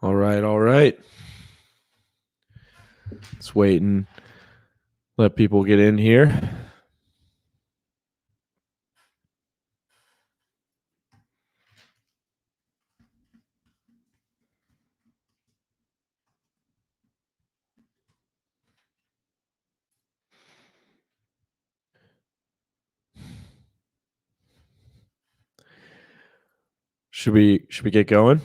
All right, all right. Let's wait and let people get in here. Should we get going?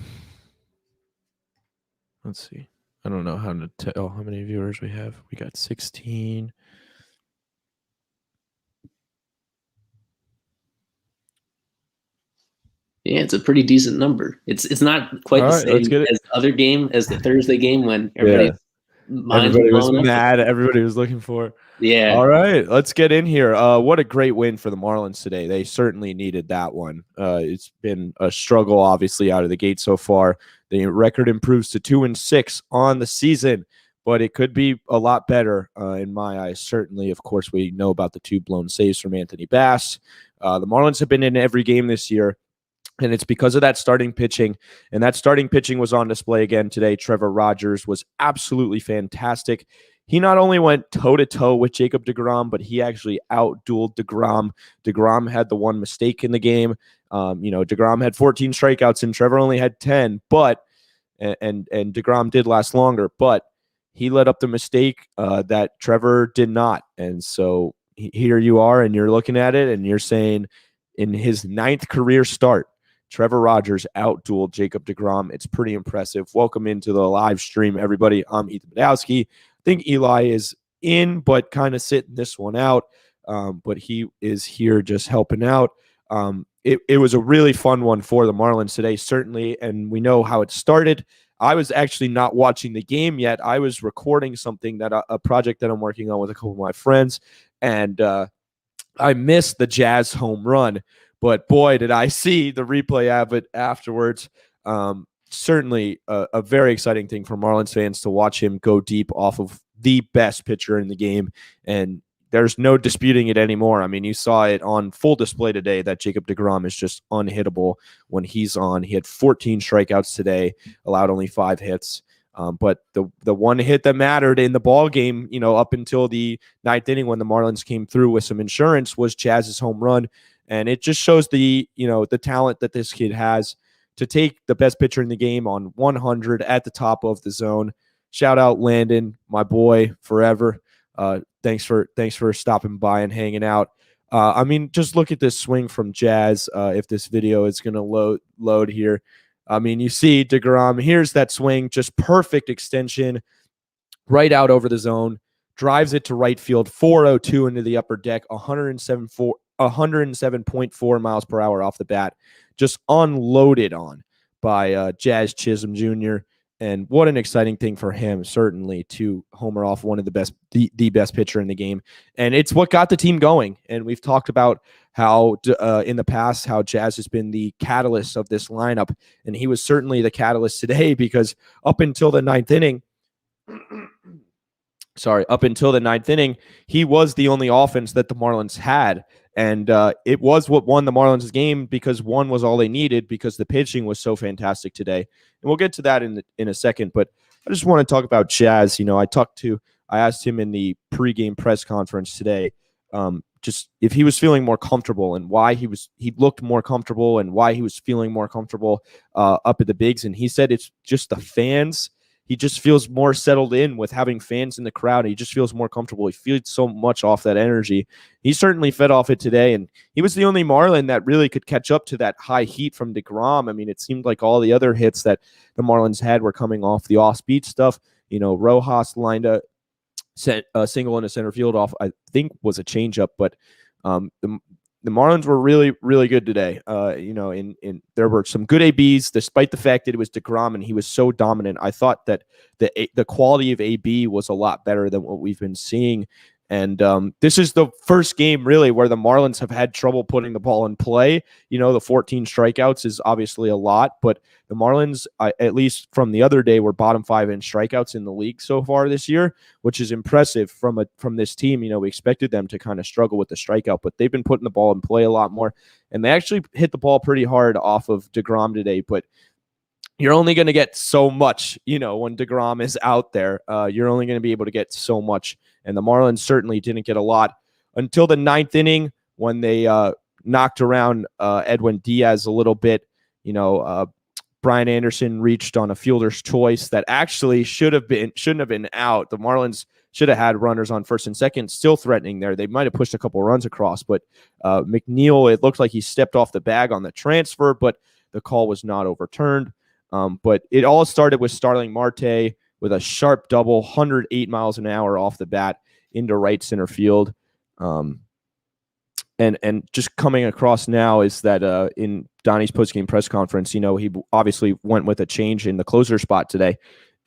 Let's see. I don't know how to tell how many viewers we have. We got 16. Yeah, it's a pretty decent number. It's not quite All the right, let's same get it. as the other game, as the Thursday game when Yeah. everybody's minds were Everybody was blown up. mad. Everybody was looking for. Yeah, All right, let's get in here. What a great win for the Marlins today. They certainly needed that one. It's been a struggle, obviously, out of the gate so far. The record improves to 2-6 on the season, but it could be a lot better in my eyes. Certainly, of course, we know about the 2 blown saves from Anthony Bass. The Marlins have been in every game this year. And it's because of that starting pitching. And that starting pitching was on display again today. Trevor Rogers was absolutely fantastic. He not only went toe-to-toe with Jacob deGrom, but he actually outdueled deGrom. deGrom had the one mistake in the game. deGrom had 14 strikeouts and Trevor only had 10. But and deGrom did last longer, but he let up the mistake that Trevor did not. And so here you are, and you're looking at it, and you're saying in his 9th career start, Trevor Rogers outdueled Jacob deGrom. It's pretty impressive. Welcome into the live stream, everybody. I'm Ethan Badowski. I think Eli is in, but kind of sitting this one out. But he is here just helping out. It was a really fun one for the Marlins today, certainly, and we know how it started. I was actually not watching the game yet. I was recording something that a project that I'm working on with a couple of my friends, and I missed the Jazz home run. But boy, did I see the replay of it afterwards. Certainly a very exciting thing for Marlins fans to watch him go deep off of the best pitcher in the game. And there's no disputing it anymore. I mean, you saw it on full display today that Jacob deGrom is just unhittable when he's on. He had 14 strikeouts today, allowed only 5 hits. But the one hit that mattered in the ball game, up until the 9th inning when the Marlins came through with some insurance, was Jazz's home run. And it just shows the talent that this kid has to take the best pitcher in the game on 100 at the top of the zone. Shout out Landon, my boy, forever. Thanks for stopping by and hanging out. Just look at this swing from Jazz. If this video is going to load here, you see deGrom. Here's that swing, just perfect extension, right out over the zone. Drives it to right field, 402 into the upper deck, 107.4 miles per hour off the bat, just unloaded on by Jazz Chisholm Jr. And what an exciting thing for him, certainly, to homer off one of the best pitcher in the game. And it's what got the team going. And we've talked about how in the past, how Jazz has been the catalyst of this lineup. And he was certainly the catalyst today, because up until the 9th inning, he was the only offense that the Marlins had. And it was what won the Marlins game, because one was all they needed, because the pitching was so fantastic today. And we'll get to that in a second. But I just want to talk about Jazz. I asked him in the pregame press conference today, just if he was feeling more comfortable, and why he looked more comfortable, and why he was feeling more comfortable up at the bigs. And he said it's just the fans. He just feels more settled in with having fans in the crowd. He just feels more comfortable. He feeds so much off that energy. He certainly fed off it today, and he was the only Marlin that really could catch up to that high heat from deGrom. It seemed like all the other hits that the Marlins had were coming off the off-speed stuff. Rojas lined a single in the center field off, I think, was a changeup, but the Marlins were really, really good today. There were some good ABs, despite the fact that it was deGrom and he was so dominant. I thought that the quality of AB was a lot better than what we've been seeing. And this is the first game, really, where the Marlins have had trouble putting the ball in play. The 14 strikeouts is obviously a lot, but the Marlins, at least from the other day, were bottom 5 in strikeouts in the league so far this year, which is impressive from this team. We expected them to kind of struggle with the strikeout, but they've been putting the ball in play a lot more, and they actually hit the ball pretty hard off of deGrom today. But you're only going to get so much, when DeGrom is out there. You're only going to be able to get so much. And the Marlins certainly didn't get a lot until the ninth inning when they knocked around Edwin Diaz a little bit. Brian Anderson reached on a fielder's choice that actually shouldn't have been out. The Marlins should have had runners on first and second, still threatening there. They might have pushed a couple runs across, but McNeil, it looked like he stepped off the bag on the transfer, but the call was not overturned. But it all started with Starling Marte with a sharp double, 108 miles an hour off the bat into right center field. And just coming across now is that in Donnie's postgame press conference, he obviously went with a change in the closer spot today.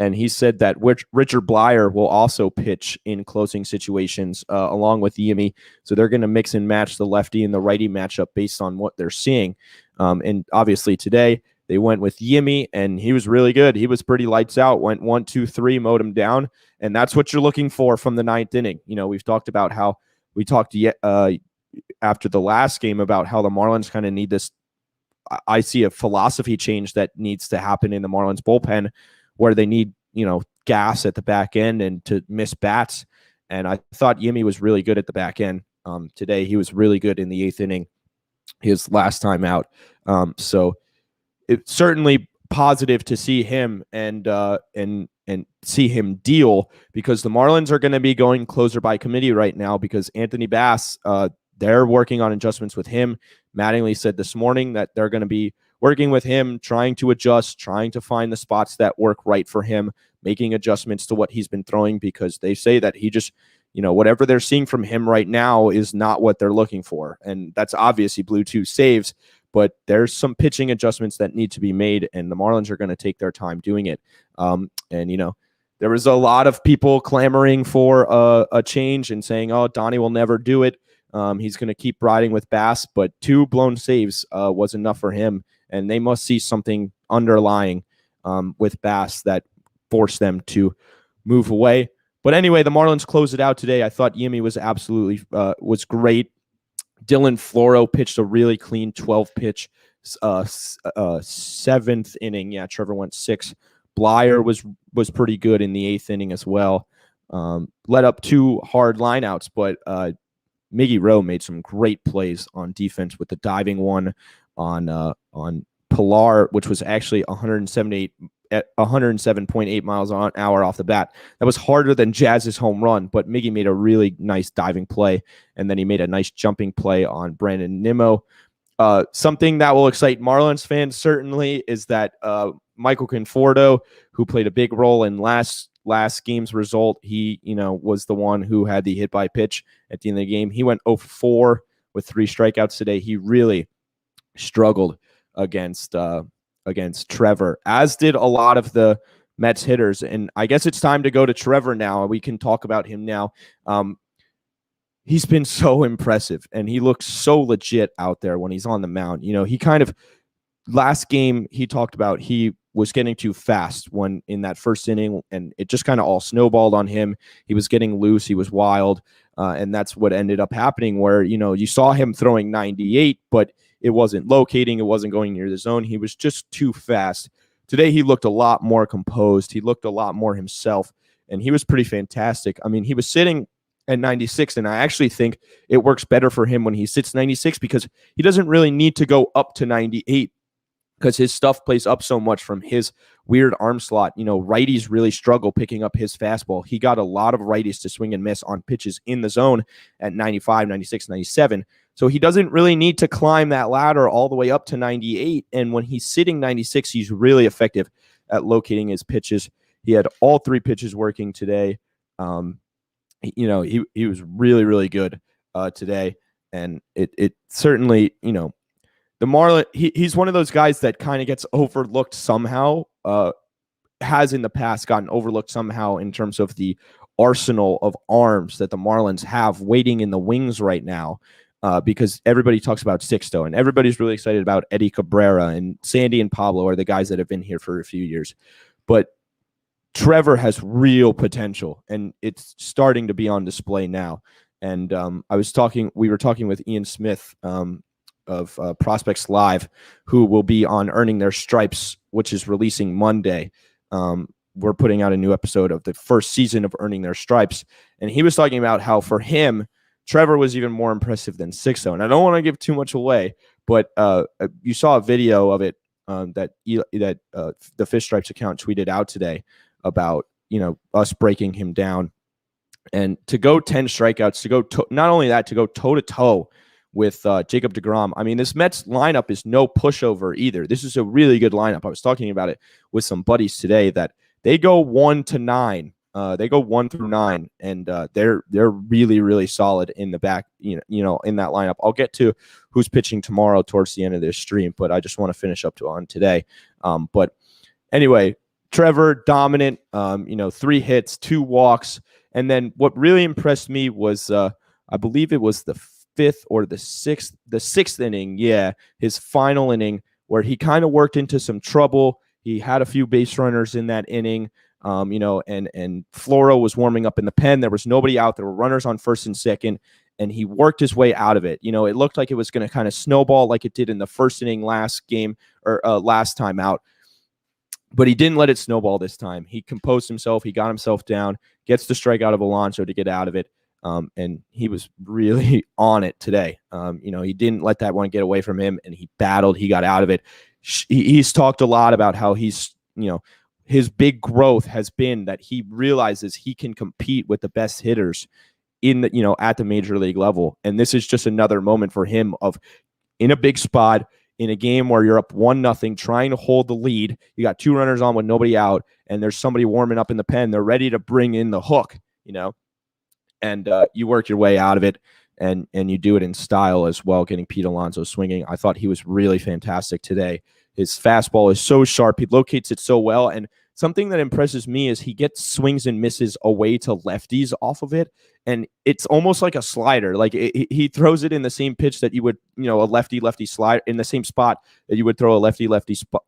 And he said that Richard Blyer will also pitch in closing situations along with Yimi. So they're going to mix and match the lefty and the righty matchup based on what they're seeing. And obviously today they went with Yimi, and he was really good. He was pretty lights out, went 1, 2, 3, mowed him down. And that's what you're looking for from the ninth inning. We've talked about how we talked after the last game about how the Marlins kind of need this. I see a philosophy change that needs to happen in the Marlins bullpen where they need, gas at the back end and to miss bats. And I thought Yimi was really good at the back end. Today, he was really good in the eighth inning, his last time out. So it's certainly positive to see him and see him deal, because the Marlins are going to be going closer by committee right now because Anthony Bass, they're working on adjustments with him. Mattingly said this morning that they're going to be working with him, trying to adjust, trying to find the spots that work right for him, making adjustments to what he's been throwing, because they say that he just, whatever they're seeing from him right now is not what they're looking for. And that's obvious. He blew 2 saves, but there's some pitching adjustments that need to be made, and the Marlins are going to take their time doing it. There was a lot of people clamoring for a change and saying, oh, Donnie will never do it. He's going to keep riding with Bass, but 2 blown saves was enough for him, and they must see something underlying with Bass that forced them to move away. But anyway, the Marlins closed it out today. I thought Yimi was absolutely was great. Dylan Floro pitched a really clean 12-pitch 7th inning. Yeah, Trevor went 6. Blyer was pretty good in the 8th inning as well. Let up 2 hard lineouts, but Miggy Rowe made some great plays on defense with the diving one on Pilar, which was actually 107.8 miles an hour off the bat. That was harder than Jazz's home run, but Miggy made a really nice diving play, and then he made a nice jumping play on Brandon Nimmo. Something that will excite Marlins fans certainly is that Michael Conforto, who played a big role in last game's result, he was the one who had the hit by pitch at the end of the game. He went 0 for 4 with 3 strikeouts today. He really struggled against Trevor, as did a lot of the Mets hitters. And I guess it's time to go to Trevor now. We can talk about him now. He's been so impressive, and he looks so legit out there when he's on the mound. He kind of, last game he talked about, he was getting too fast when in that first inning, and it just kind of all snowballed on him. He was getting loose. He was wild. And that's what ended up happening where, you saw him throwing 98, but it wasn't locating. It wasn't going near the zone. He was just too fast. Today, he looked a lot more composed. He looked a lot more himself, and he was pretty fantastic. I mean, he was sitting at 96, and I actually think it works better for him when he sits 96 because he doesn't really need to go up to 98 because his stuff plays up so much from his weird arm slot. Righties really struggle picking up his fastball. He got a lot of righties to swing and miss on pitches in the zone at 95, 96, 97. So he doesn't really need to climb that ladder all the way up to 98. And when he's sitting 96, he's really effective at locating his pitches. He had all 3 pitches working today. He was really, really good today. And it certainly, the Marlin, he's one of those guys that kind of gets overlooked somehow, has in the past gotten overlooked somehow in terms of the arsenal of arms that the Marlins have waiting in the wings right now, because everybody talks about Sixto, and everybody's really excited about Eddie Cabrera, and Sandy and Pablo are the guys that have been here for a few years. But Trevor has real potential, and it's starting to be on display now. And we were talking with Ian Smith Prospects Live, who will be on Earning Their Stripes, which is releasing Monday. We're putting out a new episode of the first season of Earning Their Stripes, and he was talking about how for him, Trevor was even more impressive than Sixto. And I don't want to give too much away, but you saw a video of it that the Fish Stripes account tweeted out today about us breaking him down. And to go 10 strikeouts, to go not only that, to go toe-to-toe with Jacob deGrom. I mean, this Mets lineup is no pushover either. This is a really good lineup. I was talking about it with some buddies today that they go 1 to 9. They go 1 through 9, and they're really, really solid in the back, in that lineup. I'll get to who's pitching tomorrow towards the end of this stream, but I just want to finish up on today. But anyway, Trevor, dominant, 3 hits, 2 walks. And then what really impressed me was, I believe it was the 5th or the 6th inning. Yeah, his final inning where he kind of worked into some trouble. He had a few base runners in that inning, and Floro was warming up in the pen. There was nobody out. There were runners on first and second, and he worked his way out of it. It looked like it was going to kind of snowball like it did in the first inning last game or last time out. But he didn't let it snowball this time. He composed himself. He got himself down, gets the strikeout of Alonso to get out of it. And he was really on it today. He didn't let that one get away from him, and he battled. He got out of it. He's talked a lot about how he's, his big growth has been that he realizes he can compete with the best hitters in the, at the major league level. And this is just another moment for him of in a big spot, in a game where you're up 1-0, trying to hold the lead. You got 2 runners on with nobody out, and there's somebody warming up in the pen. They're ready to bring in the hook, and you work your way out of it, and you do it in style as well, getting Pete Alonso swinging. I thought he was really fantastic today. His fastball is so sharp. He locates it so well, and something that impresses me is he gets swings and misses away to lefties off of it, and it's almost like a slider. Like he throws it in the same pitch that you would, a lefty slide in the same spot that you would throw a lefty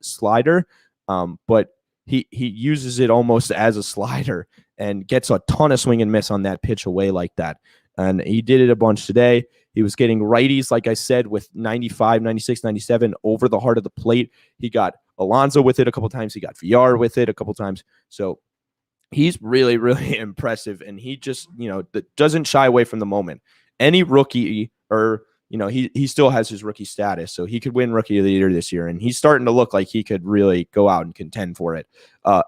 slider, but he uses it almost as a slider and gets a ton of swing and miss on that pitch away like that. And he did it a bunch today. He was getting righties, like I said, with 95, 96, 97 over the heart of the plate. He got Alonso with it a couple times. He got VR with it a couple times. So he's really, really impressive. And he just, doesn't shy away from the moment. Any rookie or, he still has his rookie status, so he could win Rookie of the Year this year. And he's starting to look like he could really go out and contend for it.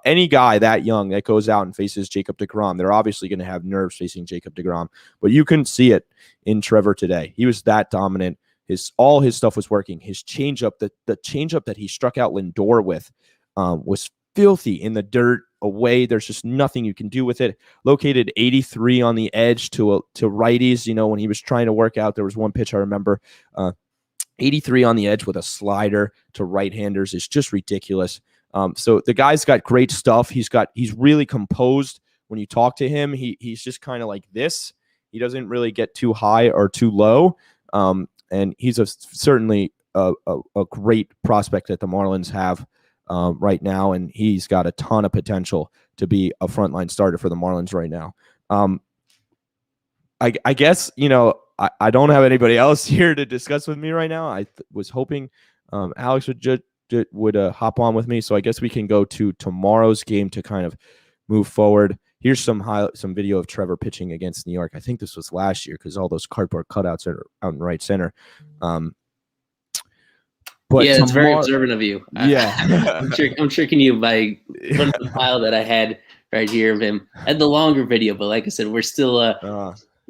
Any guy that young that goes out and faces Jacob deGrom, they're obviously going to have nerves facing Jacob deGrom, but you couldn't see it in Trevor today. He was that dominant. All his stuff was working. His changeup, the changeup that he struck out Lindor with, was filthy in the dirt away. There's just nothing you can do with it. Located 83 on the edge to righties. When he was trying to work out, there was one pitch I remember, 83 on the edge with a slider to right-handers is just ridiculous. So the guy's got great stuff. He's really composed. When you talk to him, he's just kind of like this. He doesn't really get too high or too low. And he's certainly a great prospect that the Marlins have right now, and he's got a ton of potential to be a frontline starter for the Marlins right now. I guess, I don't have anybody else here to discuss with me right now. I was hoping Alex would hop on with me, so I guess we can go to tomorrow's game to kind of move forward. Here's some video of Trevor pitching against New York. I think this was last year because all those cardboard cutouts are out in right center. But yeah, it's very observant of you. Yeah. I'm tricking you by putting the file that I had right here of him. I had the longer video, but like I said, we're still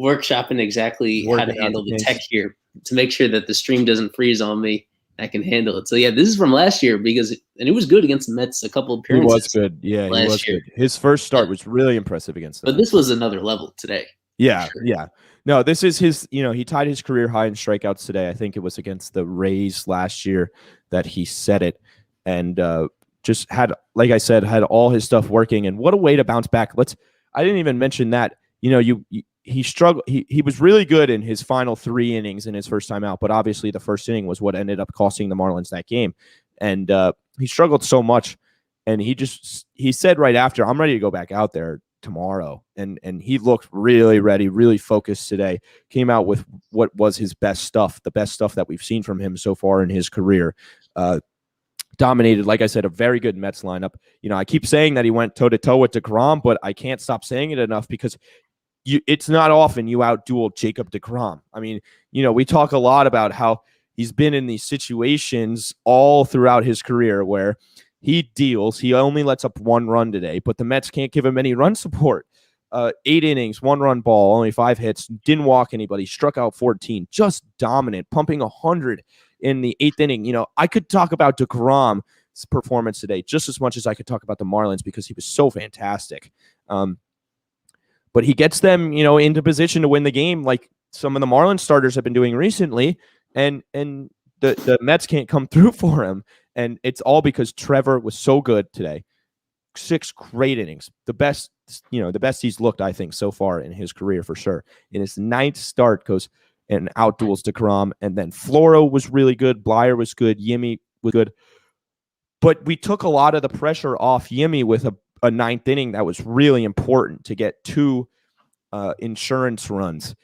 workshopping exactly how to handle the tech here to make sure that the stream doesn't freeze on me. I can handle it. So yeah, this is from last year and it was good against the Mets a couple of appearances. He was good. Yeah, he was good. His first start was really impressive against them. But this was another level today. Yeah, sure. Yeah. No, this is his, he tied his career high in strikeouts today. I think it was against the Rays last year that he set it, and just had, like I said, had all his stuff working. And what a way to bounce back. I didn't even mention that, he struggled. He was really good in his final 3 innings in his first time out, but obviously the first inning was what ended up costing the Marlins that game. And he struggled so much, and he said right after, I'm ready to go back out there. tomorrow. And he looked really ready, really focused today. Came out with what was his best stuff, the best stuff that we've seen from him so far in his career. Dominated, like I said, a very good Mets lineup. I keep saying that he went toe-to-toe with DeGrom, but I can't stop saying it enough because it's not often you outduel Jacob DeGrom. I mean, we talk a lot about how he's been in these situations all throughout his career where he deals. He only lets up 1 run today, but the Mets can't give him any run support. 8 innings, 1-run ball, only 5 hits, didn't walk anybody, struck out 14, just dominant, pumping 100 in the 8th inning. I could talk about DeGrom's performance today just as much as I could talk about the Marlins because he was so fantastic. But he gets them, into position to win the game like some of the Marlins starters have been doing recently, and the Mets can't come through for him. And it's all because Trevor was so good today. 6 great innings. The best he's looked, I think, so far in his career for sure. In his 9th start, goes and outduels DeGrom. And then Floro was really good. Blyer was good. Yimi was good. But we took a lot of the pressure off Yimi with a 9th inning that was really important to get 2 insurance runs.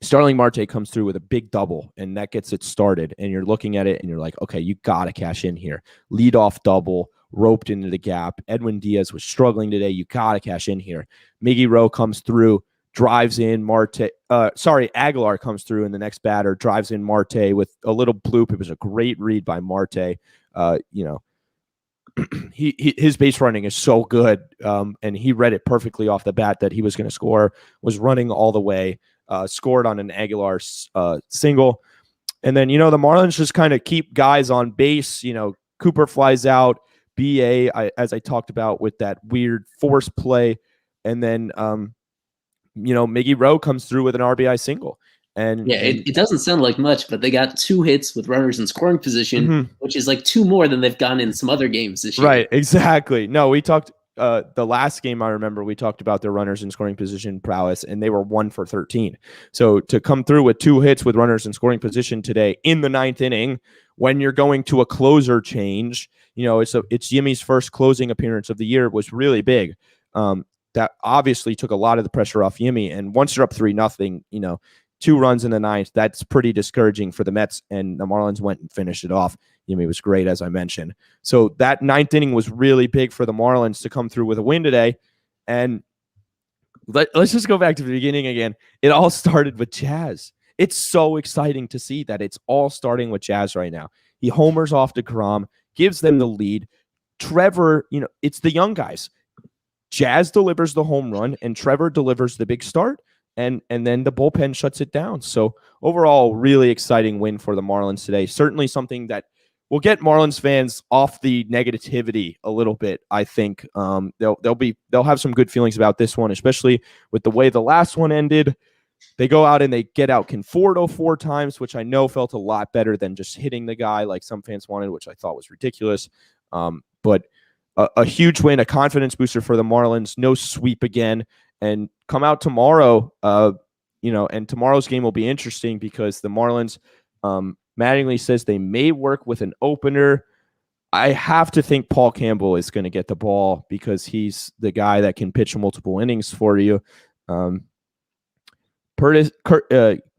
Starling Marte comes through with a big double, and that gets it started. And you're looking at it, and you're like, okay, you got to cash in here. Leadoff double, roped into the gap. Edwin Diaz was struggling today. You got to cash in here. Miggy Rowe comes through, drives in Marte. Aguilar comes through, and the next batter drives in Marte with a little bloop. It was a great read by Marte. His base running is so good, and he read it perfectly off the bat that he was going to score, was running all the way, scored on an Aguilar single. And then, the Marlins just kind of keep guys on base. Cooper flies out, as I talked about with that weird force play. And then, Miggy Rowe comes through with an RBI single. And it doesn't sound like much, but they got 2 hits with runners in scoring position, which is like 2 more than they've gotten in some other games this year. Right, exactly. No, we talked the last game. I remember we talked about their runners in scoring position prowess, and they were 1 for 13. So to come through with 2 hits with runners in scoring position today in the 9th inning, when you're going to a closer change, it's Yimi's first closing appearance of the year, was really big. That obviously took a lot of the pressure off Yimi. And once you're up 3-0, 2 runs in the 9th, that's pretty discouraging for the Mets, and the Marlins went and finished it off. Yimi was great, as I mentioned. So that 9th inning was really big for the Marlins to come through with a win today. And let's just go back to the beginning again. It all started with Jazz. It's so exciting to see that it's all starting with Jazz right now. He homers off DeGrom, gives them the lead. Trevor, it's the young guys. Jazz delivers the home run, and Trevor delivers the big start. And then the bullpen shuts it down. So overall, really exciting win for the Marlins today. Certainly something that will get Marlins fans off the negativity a little bit. I think they'll have some good feelings about this one, especially with the way the last one ended. They go out and they get out Conforto 4 times, which I know felt a lot better than just hitting the guy like some fans wanted, which I thought was ridiculous. But a huge win, a confidence booster for the Marlins. No sweep again. And come out tomorrow, and tomorrow's game will be interesting because the Marlins, Mattingly says they may work with an opener. I have to think Paul Campbell is going to get the ball because he's the guy that can pitch multiple innings for you.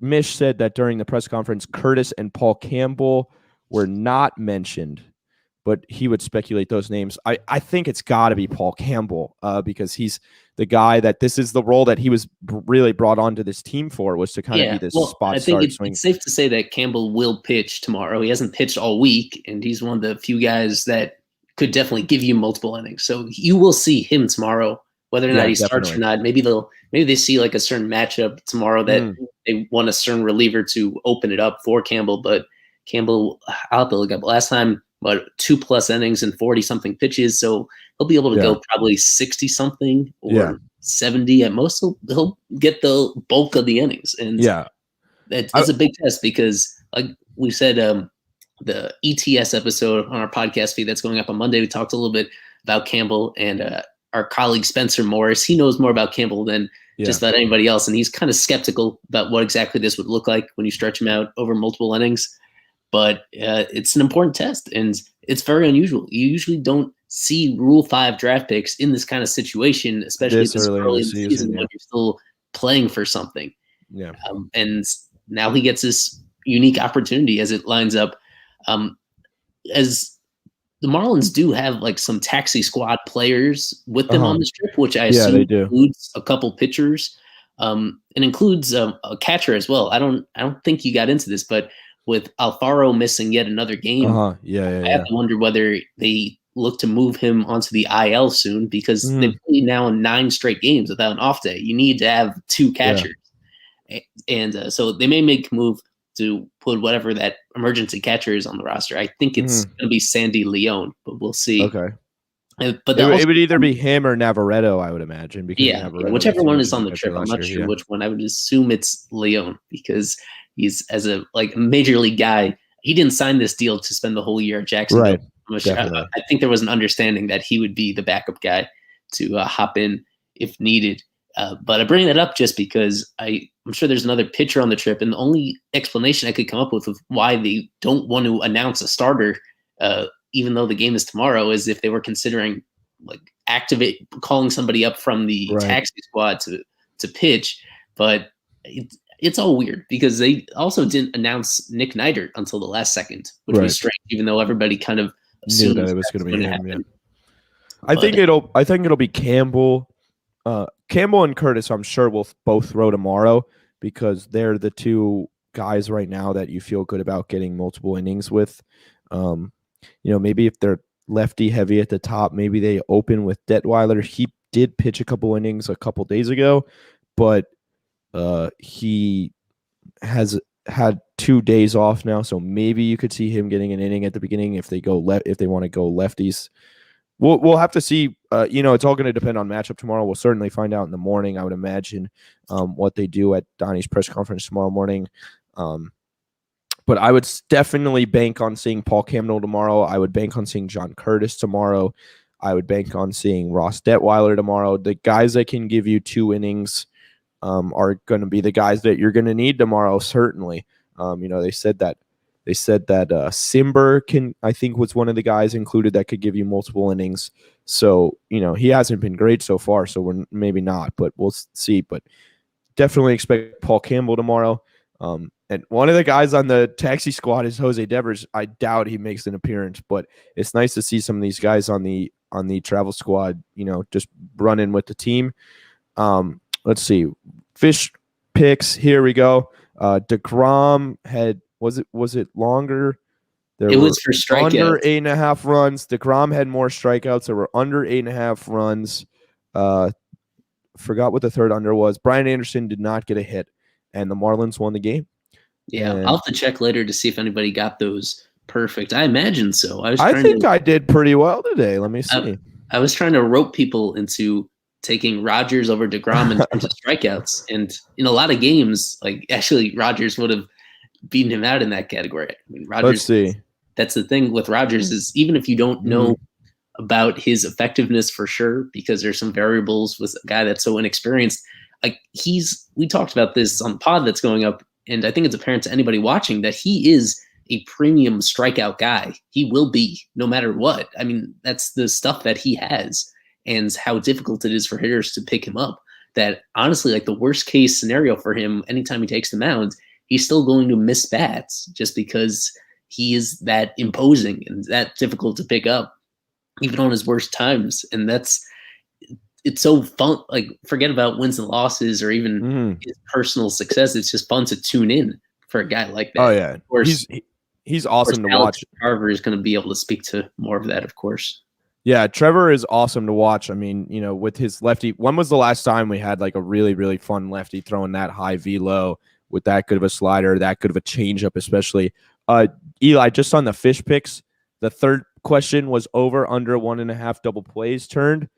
Mish said that during the press conference, Curtis and Paul Campbell were not mentioned, but he would speculate those names. I think it's got to be Paul Campbell because he's the guy that this is the role that he was really brought onto this team for, was to kind of be this spot start swing. It's safe to say that Campbell will pitch tomorrow. He hasn't pitched all week, and he's one of the few guys that could definitely give you multiple innings. So you will see him tomorrow, whether or not he starts or not. Maybe they see like a certain matchup tomorrow that they want a certain reliever to open it up for Campbell. But Campbell, I'll have to look up last time. But 2+ innings and 40-something pitches, so he'll be able to go probably 60-something or 70 at most. He'll get the bulk of the innings, and it's a big test because, like we said, the ETS episode on our podcast feed that's going up on Monday, we talked a little bit about Campbell, and our colleague Spencer Morris, he knows more about Campbell than just about anybody else, and he's kind of skeptical about what exactly this would look like when you stretch him out over multiple innings. But it's an important test, and it's very unusual. You usually don't see Rule 5 draft picks in this kind of situation, especially this early in the season when you're still playing for something. Yeah. And now he gets this unique opportunity as it lines up. As the Marlins do have like some taxi squad players with them on this trip, which I assume includes a couple pitchers. It includes a catcher as well. I don't think you got into this, but with Alfaro missing yet another game, I have to wonder whether they look to move him onto the IL soon, because they've played now 9 straight games without an off day. You need to have 2 catchers. And so they may make a move to put whatever that emergency catcher is on the roster. I think it's going to be Sandy Leon, but we'll see. Okay. But it would either be him or Navarreto, I would imagine. Because whichever one is on the trip. I'm not sure which one. I would assume it's Leon, because he's, as a major league guy, he didn't sign this deal to spend the whole year at Jacksonville. Right. I think there was an understanding that he would be the backup guy to hop in if needed. But I bring that up just because I'm sure there's another pitcher on the trip, and the only explanation I could come up with of why they don't want to announce a starter, even though the game is tomorrow, is if they were considering calling somebody up from the taxi squad to pitch. But it's all weird because they also didn't announce Nick Neidert until the last second, which was strange, even though everybody kind of knew that it was going to be him. Yeah. I think it'll be Campbell. Campbell and Curtis, I'm sure, will both throw tomorrow because they're the 2 guys right now that you feel good about getting multiple innings with. Maybe if they're lefty heavy at the top, maybe they open with Detweiler. He did pitch a couple innings a couple days ago, but he has had 2 days off now, so maybe you could see him getting an inning at the beginning if they want to go lefties. We'll have to see. It's all going to depend on matchup tomorrow. We'll certainly find out in the morning, I would imagine, what they do at Donnie's press conference tomorrow morning. But I would definitely bank on seeing Paul Campbell tomorrow. I would bank on seeing John Curtis tomorrow. I would bank on seeing Ross Detweiler tomorrow. The guys that can give you 2 innings are going to be the guys that you're going to need tomorrow, certainly. They said that Simber I think was one of the guys included that could give you multiple innings. So, he hasn't been great so far, so we're maybe not, but we'll see. But definitely expect Paul Campbell tomorrow. And one of the guys on the taxi squad is Jose Devers. I doubt he makes an appearance, but it's nice to see some of these guys on the travel squad, just running with the team. Let's see. Fish picks. Here we go. DeGrom had, was it longer? It was for strikeouts. Under 8.5 runs. DeGrom had more strikeouts. There were under 8.5 runs. Forgot what the third under was. Brian Anderson did not get a hit, and the Marlins won the game. Yeah, I'll have to check later to see if anybody got those perfect. I imagine so. I think I did pretty well today. Let me see. I was trying to rope people into taking Rogers over DeGrom in terms of strikeouts. And in a lot of games, actually Rogers would have beaten him out in that category. I mean, Rogers, let's see. That's the thing with Rogers is even if you don't know about his effectiveness for sure, because there's some variables with a guy that's so inexperienced, we talked about this on the pod that's going up, and I think it's apparent to anybody watching that he is a premium strikeout guy. He will be no matter what. I mean, that's the stuff that he has and how difficult it is for hitters to pick him up. That honestly, the worst case scenario for him, anytime he takes the mound, he's still going to miss bats just because he is that imposing and that difficult to pick up, even on his worst times. And it's so fun. Forget about wins and losses or even his personal success. It's just fun to tune in for a guy like that. Oh yeah, of course, he's awesome to watch. Carver is going to be able to speak to more of that, of course. Yeah, Trevor is awesome to watch. I mean, with his lefty, when was the last time we had a really, really fun lefty throwing that high velo with that good of a slider, that good of a changeup, especially? Eli, just on the fish picks, the third question was over under 1.5 double plays turned.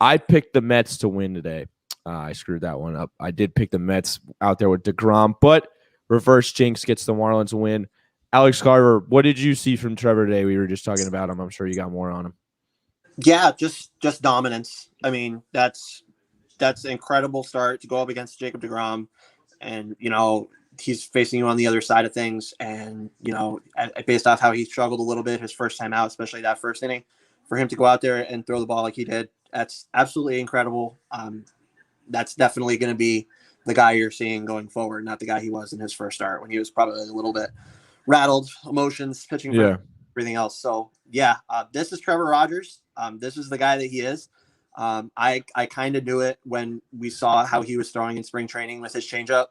I picked the Mets to win today. I screwed that one up. I did pick the Mets out there with DeGrom, but reverse jinx gets the Marlins a win. Alex Carver, what did you see from Trevor today? We were just talking about him. I'm sure you got more on him. Yeah, just dominance. I mean, that's an incredible start to go up against Jacob DeGrom, and he's facing you on the other side of things, and based off how he struggled a little bit his first time out, especially that first inning, for him to go out there and throw the ball like he did, that's absolutely incredible. That's definitely going to be the guy you're seeing going forward, not the guy he was in his first start when he was probably a little bit rattled, emotions, pitching for everything else. So yeah, this is Trevor Rogers. This is the guy that he is. I kind of knew it when we saw how he was throwing in spring training with his changeup.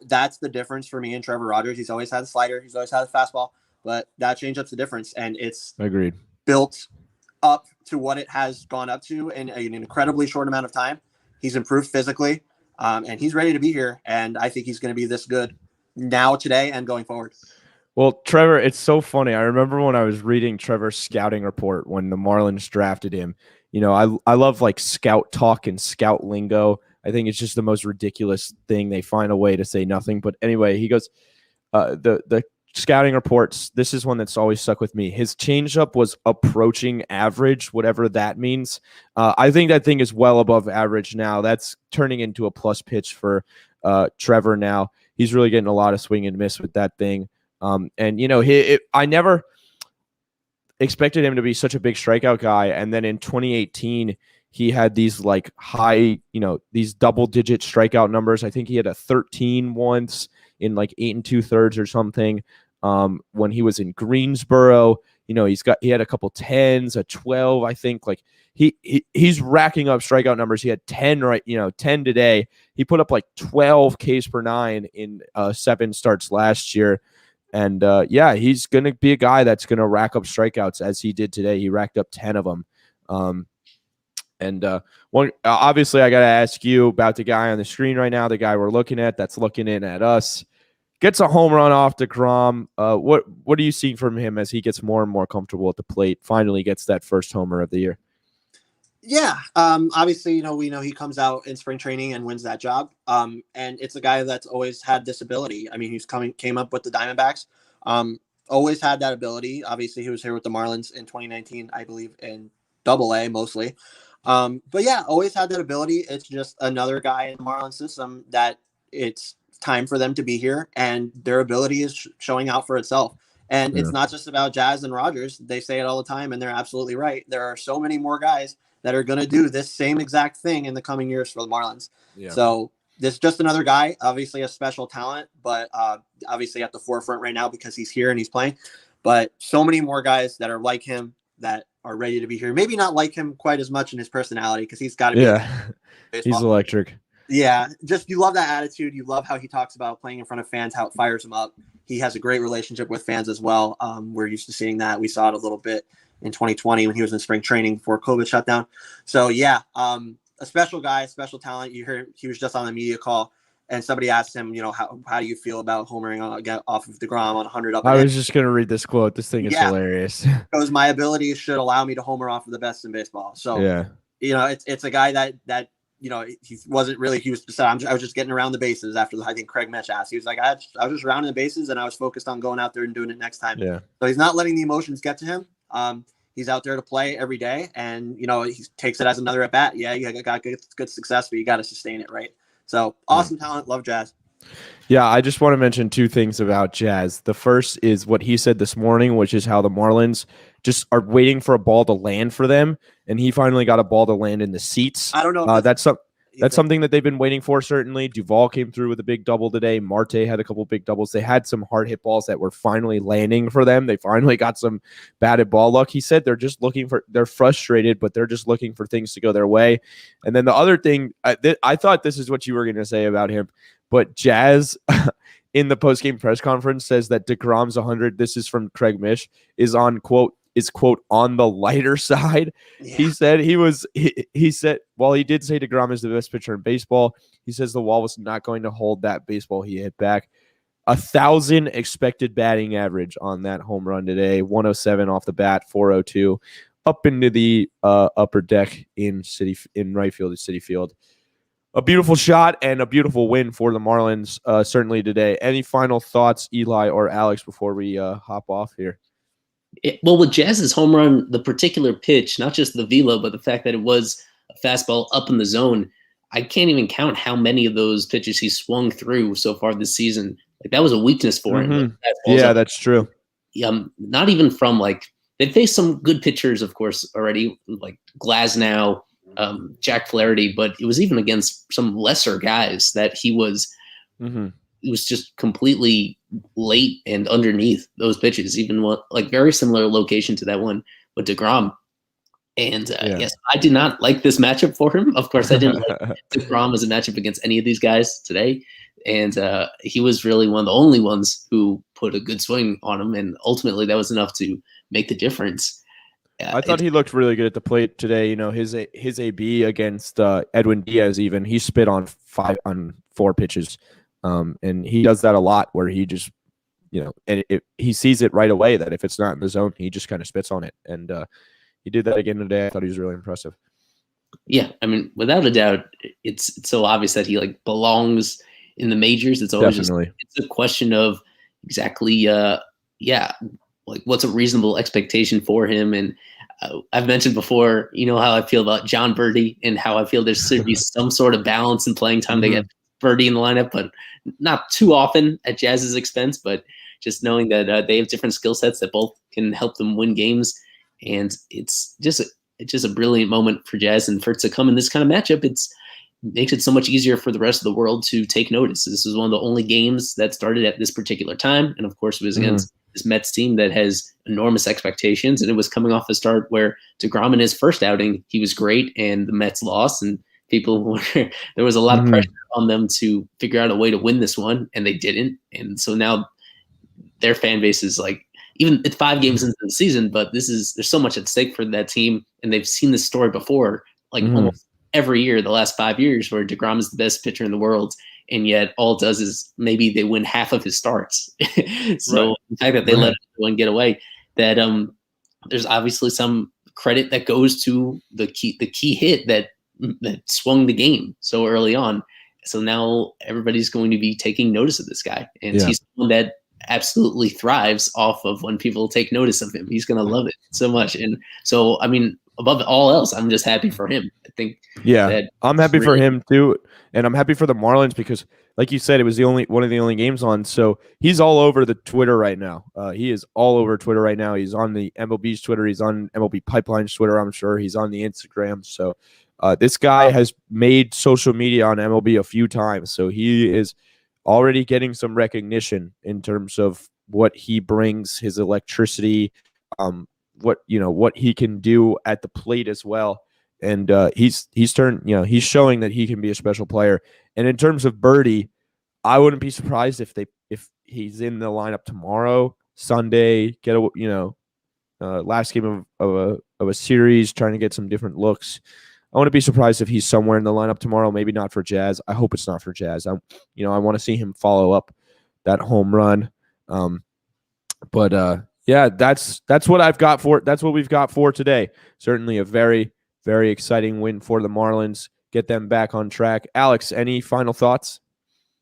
That's the difference for me and Trevor Rogers. He's always had a slider. He's always had a fastball, but that changeup's the difference. And it's built up to what it has gone up to in an incredibly short amount of time. He's improved physically, and he's ready to be here. And I think he's going to be this good now, today, and going forward. Well, Trevor, it's so funny. I remember when I was reading Trevor's scouting report when the Marlins drafted him. You know, I love like scout talk and scout lingo. I think it's just the most ridiculous thing. They find a way to say nothing. But anyway, he goes, the scouting reports, this is one that's always stuck with me. His changeup was approaching average, whatever that means. I think that thing is well above average now. That's turning into a plus pitch for Trevor now. He's really getting a lot of swing and miss with that thing. And, you know, I never expected him to be such a big strikeout guy. And then in 2018, he had these like high, you know, these double-digit strikeout numbers. I think he had a 13 once in like 8 2/3 or something. When he was in Greensboro, you know, he had a couple 10s, a 12, I think. Like he's racking up strikeout numbers. He had 10 10 today. He put up like 12 Ks per nine in 7 starts last year. And yeah, he's going to be a guy that's going to rack up strikeouts as he did today. He racked up 10 of them. Obviously, I got to ask you about the guy on the screen right now, the guy we're looking at that's looking in at us. Gets a home run off DeGrom. What are you seeing from him as he gets more and more comfortable at the plate, finally gets that first homer of the year? Yeah. Obviously, you know, we know he comes out in spring training and wins that job. And it's a guy that's always had this ability. I mean, came up with the Diamondbacks, always had that ability. Obviously, he was here with the Marlins in 2019, I believe, in AA mostly. But yeah, always had that ability. It's just another guy in the Marlins system that it's time for them to be here, and their ability is showing out for itself. And it's not just about Jazz and Rogers. They say it all the time, and they're absolutely right. There are so many more guys that are going to do this same exact thing in the coming years for the Marlins. Yeah. So this is just another guy, obviously a special talent, but obviously at the forefront right now because he's here and he's playing. But so many more guys that are like him that are ready to be here. Maybe not like him quite as much in his personality because he's got to be. Yeah, he's electric. Yeah, just you love that attitude. You love how he talks about playing in front of fans, how it fires him up. He has a great relationship with fans as well. We're used to seeing that. We saw it a little bit in 2020 when he was in spring training before COVID shut down. So yeah, a special guy, special talent. You heard he was just on the media call and somebody asked him, you know, how do you feel about homering off of DeGrom on 100 up? I was just going to read this quote. This thing is hilarious. Because my abilities should allow me to homer off of the best in baseball. So yeah, you know, it's a guy that, you know, he wasn't really, he was I was just getting around the bases after I think Craig Mitch asked. He was like, I was just rounding the bases and I was focused on going out there and doing it next time. Yeah. So he's not letting the emotions get to him. He's out there to play every day, and you know he takes it as another at bat. Yeah, you got good success, but you got to sustain it, right? So awesome talent, love Jazz. Yeah, I just want to mention 2 things about Jazz. The first is what he said this morning, which is how the Marlins just are waiting for a ball to land for them, and he finally got a ball to land in the seats. I don't know. That's something that they've been waiting for, certainly. Duvall came through with a big double today. Marte had a couple big doubles. They had some hard hit balls that were finally landing for them. They finally got some batted ball luck. He said they're frustrated, but they're just looking for things to go their way. And then the other thing, I thought this is what you were going to say about him, but Jazz in the postgame press conference says that DeGrom's 100, this is from Craig Mish, is quote, on the lighter side. Yeah. He said, while he did say DeGrom is the best pitcher in baseball, he says the wall was not going to hold that baseball he hit back. 1,000 expected batting average on that home run today, 107 off the bat, 402 up into the upper deck in right field at Citi Field. A beautiful shot and a beautiful win for the Marlins certainly today. Any final thoughts, Eli or Alex, before we hop off here? Well, with Jazz's home run, the particular pitch, not just the velo, but the fact that it was a fastball up in the zone, I can't even count how many of those pitches he swung through so far this season. Like that was a weakness for him. Yeah, that's true. Not even from like they faced some good pitchers, of course, already, like Glasnow, Jack Flaherty, but it was even against some lesser guys that he was just completely late and underneath those pitches, even like very similar location to that one with DeGrom. And yes, I did not like this matchup for him. Of course, I didn't like DeGrom as a matchup against any of these guys today. And he was really one of the only ones who put a good swing on him. And ultimately, that was enough to make the difference. I thought he looked really good at the plate today. You know, his AB against Edwin Diaz, even he spit on 4 pitches, and he does that a lot. Where he just, you know, and he sees it right away that if it's not in the zone, he just kind of spits on it. And he did that again today. I thought he was really impressive. Yeah, I mean, without a doubt, it's so obvious that he like belongs in the majors. It's always just it's a question of exactly, like what's a reasonable expectation for him. And I've mentioned before, you know, how I feel about John Birdie and how I feel there should be some sort of balance in playing time to get Birdie in the lineup, but not too often at Jazz's expense. But just knowing that they have different skill sets that both can help them win games. And it's just a brilliant moment for Jazz, and for it to come in this kind of matchup, it makes it so much easier for the rest of the world to take notice. This was one of the only games that started at this particular time, and of course, it was against this Mets team that has enormous expectations, and it was coming off a start where DeGrom in his first outing, he was great, and the Mets lost, and there was a lot of pressure on them to figure out a way to win this one, and they didn't, and so now their fan base is like, even it's 5 games into the season, but there's so much at stake for that team, and they've seen this story before, like almost every year the last 5 years, where DeGrom is the best pitcher in the world, and yet all it does is maybe they win half of his starts. So the fact that they let everyone get away, that there's obviously some credit that goes to the key hit that swung the game so early on. So now everybody's going to be taking notice of this guy, and he's someone that absolutely thrives off of when people take notice of him. He's going to love it so much. And so, I mean, above all else, I'm just happy for him. I think I'm happy for him too. And I'm happy for the Marlins because, like you said, it was one of the only games on. So he's all over the Twitter right now. He is all over Twitter right now. He's on the MLB's Twitter. He's on MLB Pipeline's Twitter, I'm sure. He's on the Instagram. So this guy has made social media on MLB a few times. So he is already getting some recognition in terms of what he brings, his electricity, what he can do at the plate as well. And he's showing that he can be a special player. And in terms of Birdie, I wouldn't be surprised if he's in the lineup tomorrow, Sunday, get a last game of a series, trying to get some different looks. I wouldn't be surprised if he's somewhere in the lineup tomorrow. Maybe not for Jazz. I hope it's not for Jazz. I want to see him follow up that home run. That's what I've got for. That's what we've got for today. Certainly a very, very exciting win for the Marlins. Get them back on track. Alex, any final thoughts?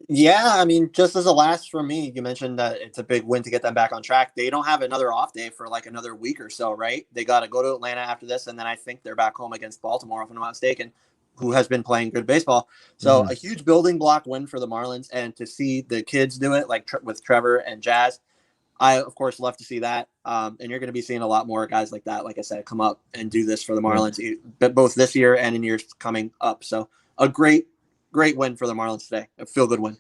Yeah, I mean, just as a last from me, you mentioned that it's a big win to get them back on track. They don't have another off day for like another week or so, right? They got to go to Atlanta after this, and then I think they're back home against Baltimore, if I'm not mistaken, who has been playing good baseball. So a huge building block win for the Marlins, and to see the kids do it, like with Trevor and Jazz, I, of course, love to see that. And you're going to be seeing a lot more guys like that, like I said, come up and do this for the Marlins, both this year and in years coming up. So a great win for the Marlins today. A feel-good win.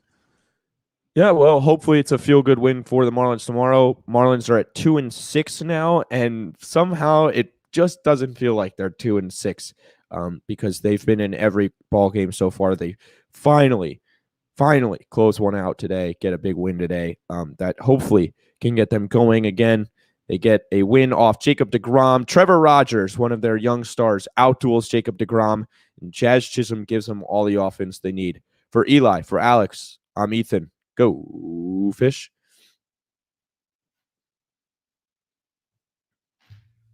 Yeah, well, hopefully it's a feel-good win for the Marlins tomorrow. Marlins are at 2-6 now, and somehow it just doesn't feel like they're 2-6 because they've been in every ball game so far. They finally close one out today, get a big win today that hopefully can get them going again. They get a win off Jacob deGrom. Trevor Rogers, one of their young stars, outduels Jacob deGrom, and Jazz Chisholm gives them all the offense they need. For Eli, for Alex, I'm Ethan. Go Fish.